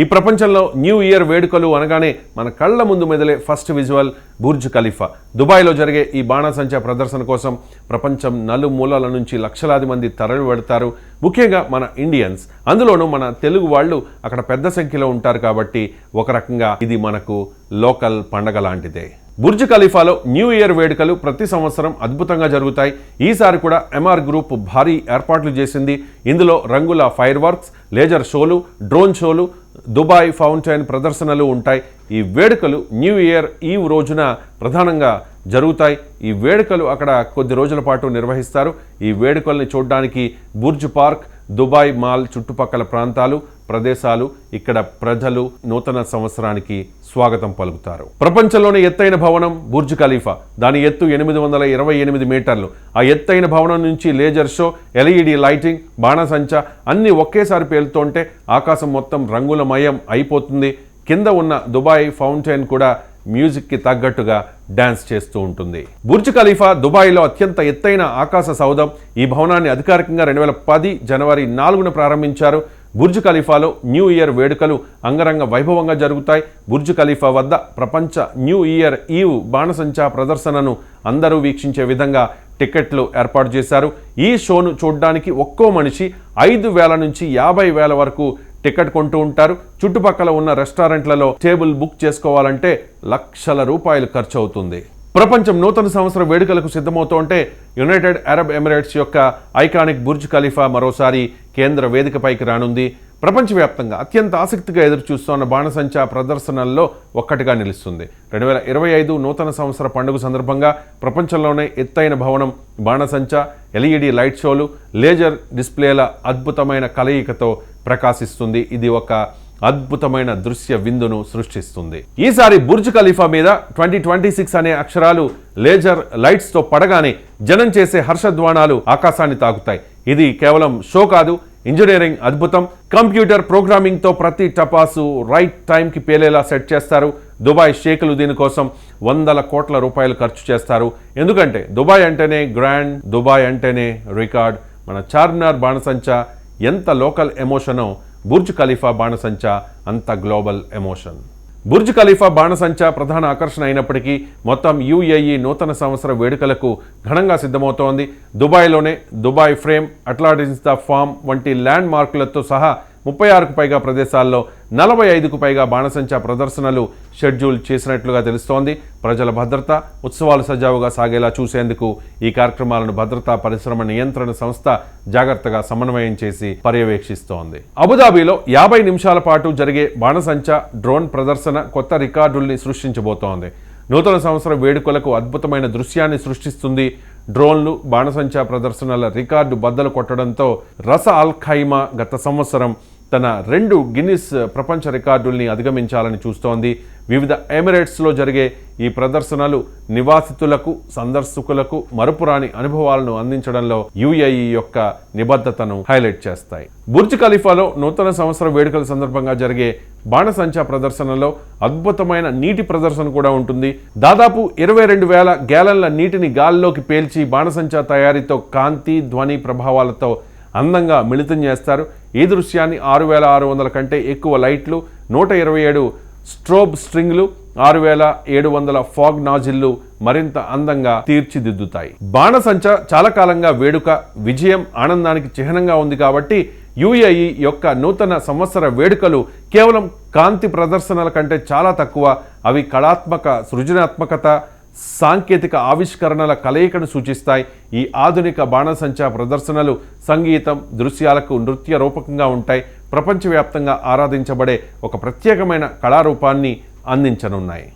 ఈ ప్రపంచంలో new year వేడుకలు అనగానే మన కళ్ళ ముందు మెదిలే ఫస్ట్ విజువల్ బుర్జ్ ఖలీఫా. దుబాయ్లో జరిగే ఈ బాణాసంచా ప్రదర్శన కోసం ప్రపంచం నలుమూలల నుంచి లక్షలాది మంది తరలి వెడతారు. ముఖ్యంగా మన ఇండియన్స్, అందులోనూ మన తెలుగు వాళ్ళు అక్కడ పెద్ద సంఖ్యలో ఉంటారు కాబట్టి ఒక రకంగా ఇది మనకు లోకల్ పండగ లాంటిదే. బుర్జ్ ఖలీఫాలో న్యూ ఇయర్ వేడుకలు ప్రతి సంవత్సరం అద్భుతంగా జరుగుతాయి. ఈసారి కూడా ఎంఆర్ గ్రూప్ భారీ ఏర్పాట్లు చేసింది. ఇందులో రంగుల ఫైర్ వర్క్స్, లేజర్ షోలు, డ్రోన్ షోలు, దుబాయ్ ఫౌంటైన్ ప్రదర్శనలు ఉంటాయి. ఈ వేడుకలు న్యూ ఇయర్ ఈవ్ రోజున ప్రధానంగా జరుగుతాయి. ఈ వేడుకలు అక్కడ కొద్ది రోజుల పాటు నిర్వహిస్తారు. ఈ వేడుకల్ని చూడడానికి బుర్జ్ పార్క్, దుబాయ్ మాల్ చుట్టుపక్కల ప్రాంతాలు, ప్రదేశాలు, ఇక్కడ ప్రజలు నూతన సంవత్సరానికి స్వాగతం పలుకుతారు. ప్రపంచంలోనే ఎత్తైన భవనం బుర్జ్ ఖలీఫా. దాని ఎత్తు 828 మీటర్లు. ఆ ఎత్తైన భవనం నుంచి లేజర్ షో, ఎల్ఈడి లైటింగ్, బాణసంచా అన్నీ ఒకేసారి పేలుతుంటే ఆకాశం మొత్తం రంగులమయం అయిపోతుంది. కింద ఉన్న దుబాయ్ ఫౌంటైన్ కూడా మ్యూజిక్కి తగ్గట్టుగా డ్యాన్స్ చేస్తూ ఉంటుంది. బుర్జ్ ఖలీఫా దుబాయ్లో అత్యంత ఎత్తైన ఆకాశ సౌధం. ఈ భవనాన్ని అధికారికంగా 2010 జనవరి 4న ప్రారంభించారు. బుర్జ్ ఖలీఫాలో న్యూ ఇయర్ వేడుకలు అంగరంగ వైభవంగా జరుగుతాయి. బుర్జ్ ఖలీఫా వద్ద ప్రపంచ న్యూ ఇయర్ ఈవ్ బాణసంచా ప్రదర్శనను అందరూ వీక్షించే విధంగా టికెట్లు ఏర్పాటు చేశారు. ఈ షోను చూడడానికి ఒక్కో మనిషి 5,000 నుంచి 50,000 వరకు టికెట్ కొంటూ ఉంటారు. చుట్టుపక్కల ఉన్న రెస్టారెంట్లలో టేబుల్ బుక్ చేసుకోవాలంటే లక్షల రూపాయలు ఖర్చు అవుతుంది. ప్రపంచం నూతన సంవత్సర వేడుకలకు సిద్ధమవుతుంటే యునైటెడ్ అరబ్ ఎమిరేట్స్ యొక్క ఐకానిక్ బుర్జ్ ఖలీఫా మరోసారి కేంద్ర వేదికపైకి రానుంది. ప్రపంచవ్యాప్తంగా అత్యంత ఆసక్తిగా ఎదురుచూస్తున్న బాణసంచా ప్రదర్శనల్లో ఒక్కటిగా నిలుస్తుంది. 2025 నూతన సంవత్సర పండుగ సందర్భంగా ప్రపంచంలోనే ఎత్తైన భవనం, బాణసంచా, ఎల్ఈడి లైట్ షోలు, లేజర్ డిస్ప్లేల అద్భుతమైన కలయికతో ప్రకాశిస్తుంది. ఇది ఒక అద్భుతమైన దృశ్య విందును సృష్టిస్తుంది. ఈసారి బుర్జ్ ఖలీఫా మీద 2026 అనే అక్షరాలు లేజర్ లైట్స్తో పడగానే జనం చేసే హర్షధ్వానాలు ఆకాశాన్ని తాకుతాయి. ఇది కేవలం షో కాదు, ఇంజనీరింగ్ అద్భుతం. కంప్యూటర్ ప్రోగ్రామింగ్తో ప్రతి టపాసు రైట్ టైంకి పేలేలా సెట్ చేస్తారు. దుబాయ్ షేకులు దీనికోసం వందల కోట్ల రూపాయలు ఖర్చు చేస్తారు. ఎందుకంటే దుబాయ్ అంటేనే గ్రాండ్, దుబాయ్ అంటేనే రికార్డ్. మన చార్మినార్ బాణసంచా ఎంత లోకల్ ఎమోషనో బుర్జ్ ఖలీఫా బాణసంచా అంత గ్లోబల్ ఎమోషన్. బుర్జ్ ఖలీఫా బాణసంచా ప్రధాన ఆకర్షణ అయినప్పటికీ మొత్తం యుఏఈ నూతన సంవత్సర వేడుకలకు ఘనంగా సిద్ధమవుతోంది. దుబాయ్లోనే Dubai frame, Atlantis the palm వంటి ల్యాండ్ మార్కులతో సహా 36కు పైగా ప్రదేశాల్లో 45కు పైగా బాణసంచా ప్రదర్శనలు షెడ్యూల్ చేసినట్లుగా తెలుస్తోంది. ప్రజల భద్రత, ఉత్సవాలు సజావుగా సాగేలా చూసేందుకు ఈ కార్యక్రమాలను భద్రతా పరిశ్రమ నియంత్రణ సంస్థ జాగ్రత్తగా సమన్వయం చేసి పర్యవేక్షిస్తోంది. అబుదాబిలో 50 నిమిషాల పాటు జరిగే బాణసంచా డ్రోన్ ప్రదర్శన కొత్త రికార్డుల్ని సృష్టించబోతోంది. నూతన సంవత్సర వేడుకలకు అద్భుతమైన దృశ్యాన్ని సృష్టిస్తుంది. డ్రోన్లు, బాణసంచా ప్రదర్శనల రికార్డు బద్దలు కొట్టడంతో రస అల్ ఖైమా గత సంవత్సరం తన 2 గిన్నిస్ ప్రపంచ రికార్డుల్ని అధిగమించాలని చూస్తోంది. వివిధ ఎమిరేట్స్లో జరిగే ఈ ప్రదర్శనలు నివాసితులకు, సందర్శకులకు మరుపురాని అనుభవాలను అందించడంలో యుఏఈ యొక్క నిబద్ధతను హైలైట్ చేస్తాయి. బుర్జ్ ఖలీఫాలో నూతన సంవత్సర వేడుకల సందర్భంగా జరిగే బాణసంచా ప్రదర్శనలో అద్భుతమైన నీటి ప్రదర్శన కూడా ఉంటుంది. దాదాపు 22,000 గ్యాలన్ల నీటిని గాల్లోకి పేల్చి బాణసంచా తయారీతో కాంతి, ధ్వని ప్రభావాలతో అందంగా మిళితం చేస్తారు. ఈ దృశ్యాన్ని 6,600 కంటే ఎక్కువ లైట్లు, 127 స్ట్రోబ్ స్ట్రింగ్లు, 6,700 ఫాగ్ నాజిల్లు మరింత అందంగా తీర్చిదిద్దుతాయి. బాణసంచా చాలా కాలంగా వేడుక, విజయం, ఆనందానికి చిహ్నంగా ఉంది కాబట్టి యుఏఈ యొక్క నూతన సంవత్సర వేడుకలు కేవలం కాంతి ప్రదర్శనల కంటే చాలా తక్కువ. అవి కళాత్మక, సృజనాత్మకత, సాంకేతిక ఆవిష్కరణల కలయికను సూచిస్తాయి. ఈ ఆధునిక బాణసంచా ప్రదర్శనలు సంగీతం, దృశ్యాలకు నృత్య రూపకంగా ఉంటాయి. ప్రపంచవ్యాప్తంగా ఆరాధించబడే ఒక ప్రత్యేకమైన కళారూపాన్ని అందించనున్నాయి.